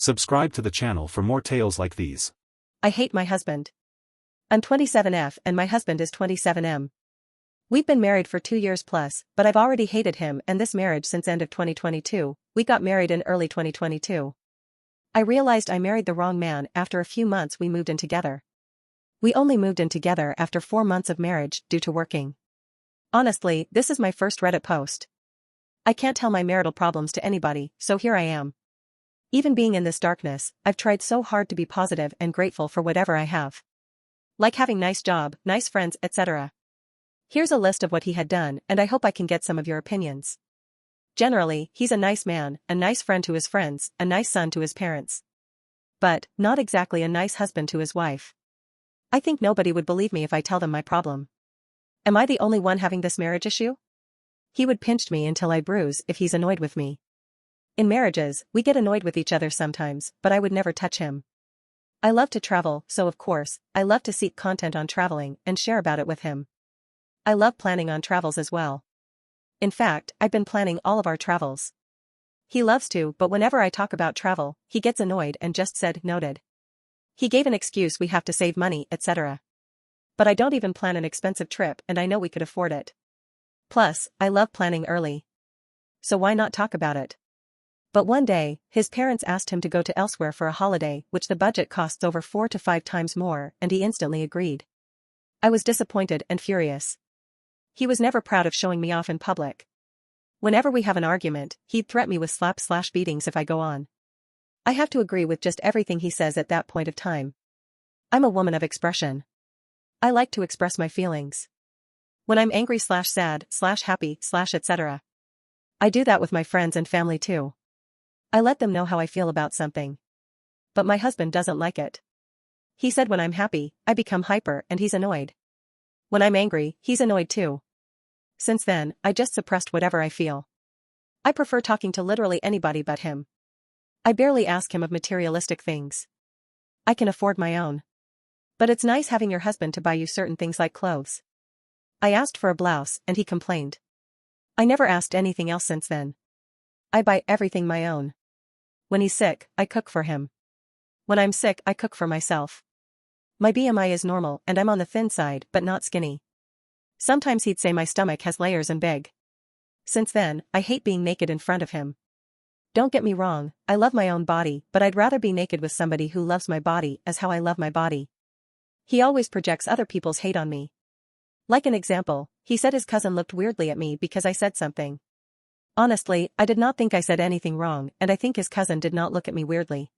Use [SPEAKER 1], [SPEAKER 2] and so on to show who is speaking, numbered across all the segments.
[SPEAKER 1] Subscribe to the channel for more tales like these.
[SPEAKER 2] I hate my husband. I'm 27F and my husband is 27M. We've been married for 2 years plus, but I've already hated him and this marriage since end of 2022. We got married in early 2022. I realized I married the wrong man after a few months we moved in together. We only moved in together after 4 months of marriage due to working. Honestly, this is my first Reddit post. I can't tell my marital problems to anybody, so here I am. Even being in this darkness, I've tried so hard to be positive and grateful for whatever I have. Like having nice job, nice friends, etc. Here's a list of what he had done, and I hope I can get some of your opinions. Generally, he's a nice man, a nice friend to his friends, a nice son to his parents. But, not exactly a nice husband to his wife. I think nobody would believe me if I tell them my problem. Am I the only one having this marriage issue? He would pinch me until I bruise if he's annoyed with me. In marriages, we get annoyed with each other sometimes, but I would never touch him. I love to travel, so of course, I love to seek content on traveling and share about it with him. I love planning on travels as well. In fact, I've been planning all of our travels. He loves to, but whenever I talk about travel, he gets annoyed and just said, noted. He gave an excuse we have to save money, etc. But I don't even plan an expensive trip and I know we could afford it. Plus, I love planning early. So why not talk about it? But one day, his parents asked him to go to elsewhere for a holiday, which the budget costs over 4 to 5 times more, and he instantly agreed. I was disappointed and furious. He was never proud of showing me off in public. Whenever we have an argument, he'd threaten me with slaps/beatings if I go on. I have to agree with just everything he says at that point of time. I'm a woman of expression. I like to express my feelings. When I'm angry/sad/happy/etc. I do that with my friends and family too. I let them know how I feel about something. But my husband doesn't like it. He said when I'm happy, I become hyper and he's annoyed. When I'm angry, he's annoyed too. Since then, I just suppressed whatever I feel. I prefer talking to literally anybody but him. I barely ask him of materialistic things. I can afford my own. But it's nice having your husband to buy you certain things like clothes. I asked for a blouse and he complained. I never asked anything else since then. I buy everything my own. When he's sick, I cook for him. When I'm sick, I cook for myself. My BMI is normal and I'm on the thin side but not skinny. Sometimes he'd say my stomach has layers and big. Since then, I hate being naked in front of him. Don't get me wrong, I love my own body, but I'd rather be naked with somebody who loves my body as how I love my body. He always projects other people's hate on me. Like an example, he said his cousin looked weirdly at me because I said something. Honestly, I did not think I said anything wrong and I think his cousin did not look at me weirdly.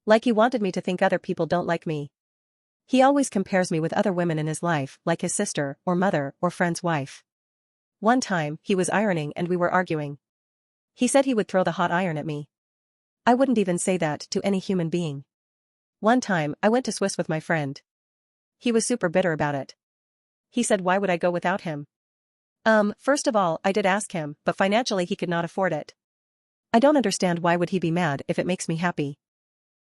[SPEAKER 2] Like he wanted me to think other people don't like me. He always compares me with other women in his life like his sister or mother or friend's wife. One time, he was ironing and we were arguing. He said he would throw the hot iron at me. I wouldn't even say that to any human being. One time, I went to Swiss with my friend. He was super bitter about it. He said why would I go without him? First of all, I did ask him, but financially he could not afford it. I don't understand why would he be mad if it makes me happy.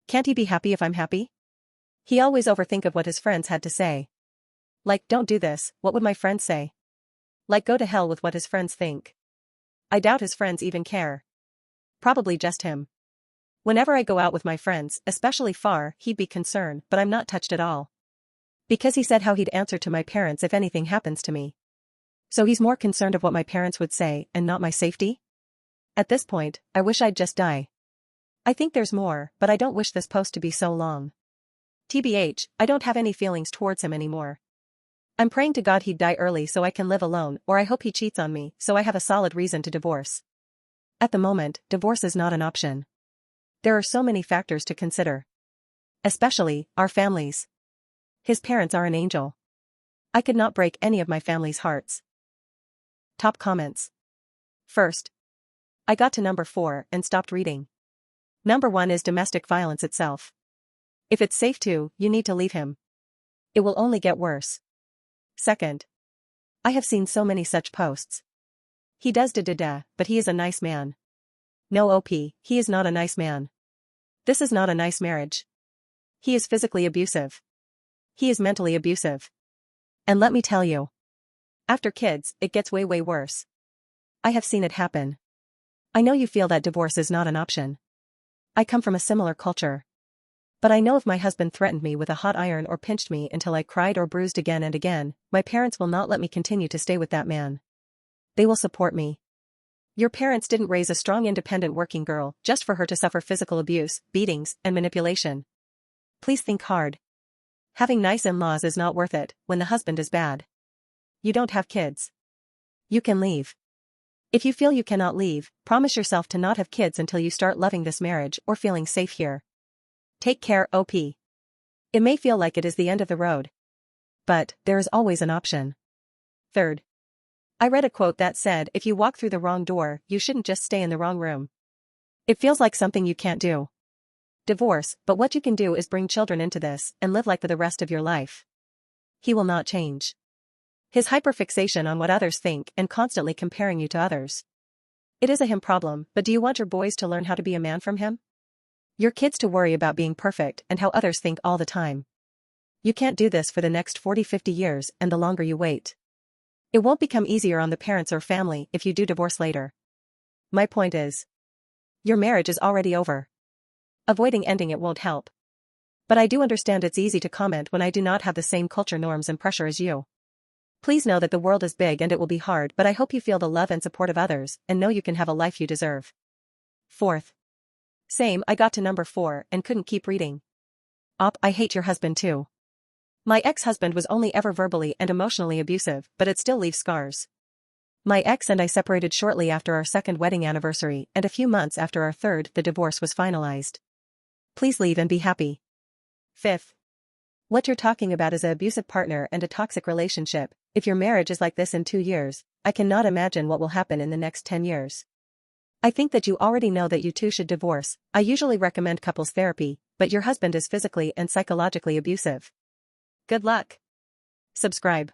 [SPEAKER 2] Can't he be happy if I'm happy? He always overthink of what his friends had to say. Like, don't do this, what would my friends say? Like go to hell with what his friends think. I doubt his friends even care. Probably just him. Whenever I go out with my friends, especially far, he'd be concerned, but I'm not touched at all. Because he said how he'd answer to my parents if anything happens to me. So he's more concerned of what my parents would say and not my safety? At this point, I wish I'd just die. I think there's more, but I don't wish this post to be so long. TBH, I don't have any feelings towards him anymore. I'm praying to God he'd die early so I can live alone, or I hope he cheats on me so I have a solid reason to divorce. At the moment, divorce is not an option. There are so many factors to consider. Especially, our families. His parents are an angel. I could not break any of my family's hearts. Top comments. First. I got to number 4 and stopped reading. Number 1 is domestic violence itself. If it's safe to, you need to leave him. It will only get worse. Second. I have seen so many such posts. He does da, but he is a nice man. No OP, he is not a nice man. This is not a nice marriage. He is physically abusive. He is mentally abusive. And let me tell you. After kids, it gets way worse. I have seen it happen. I know you feel that divorce is not an option. I come from a similar culture. But I know if my husband threatened me with a hot iron or pinched me until I cried or bruised again and again, my parents will not let me continue to stay with that man. They will support me. Your parents didn't raise a strong independent working girl just for her to suffer physical abuse, beatings, and manipulation. Please think hard. Having nice in-laws is not worth it when the husband is bad. You don't have kids. You can leave. If you feel you cannot leave, promise yourself to not have kids until you start loving this marriage or feeling safe here. Take care, OP. It may feel like it is the end of the road. But there is always an option. Third. I read a quote that said if you walk through the wrong door, you shouldn't just stay in the wrong room. It feels like something you can't do. Divorce, but what you can do is bring children into this and live like for the rest of your life. He will not change. His hyperfixation on what others think and constantly comparing you to others. It is a him problem, but do you want your boys to learn how to be a man from him? Your kids to worry about being perfect and how others think all the time. You can't do this for the next 40-50 years, and the longer you wait, it won't become easier on the parents or family if you do divorce later. My point is, your marriage is already over. Avoiding ending it won't help. But I do understand it's easy to comment when I do not have the same culture norms and pressure as you. Please know that the world is big and it will be hard, but I hope you feel the love and support of others and know you can have a life you deserve. Fourth. Same, I got to number 4 and couldn't keep reading. I hate your husband too. My ex-husband was only ever verbally and emotionally abusive, but it still leaves scars. My ex and I separated shortly after our second wedding anniversary, and a few months after our third, the divorce was finalized. Please leave and be happy. Fifth. What you're talking about is an abusive partner and a toxic relationship. If your marriage is like this in 2 years, I cannot imagine what will happen in the next 10 years. I think that you already know that you two should divorce. I usually recommend couples therapy, but your husband is physically and psychologically abusive. Good luck. Subscribe.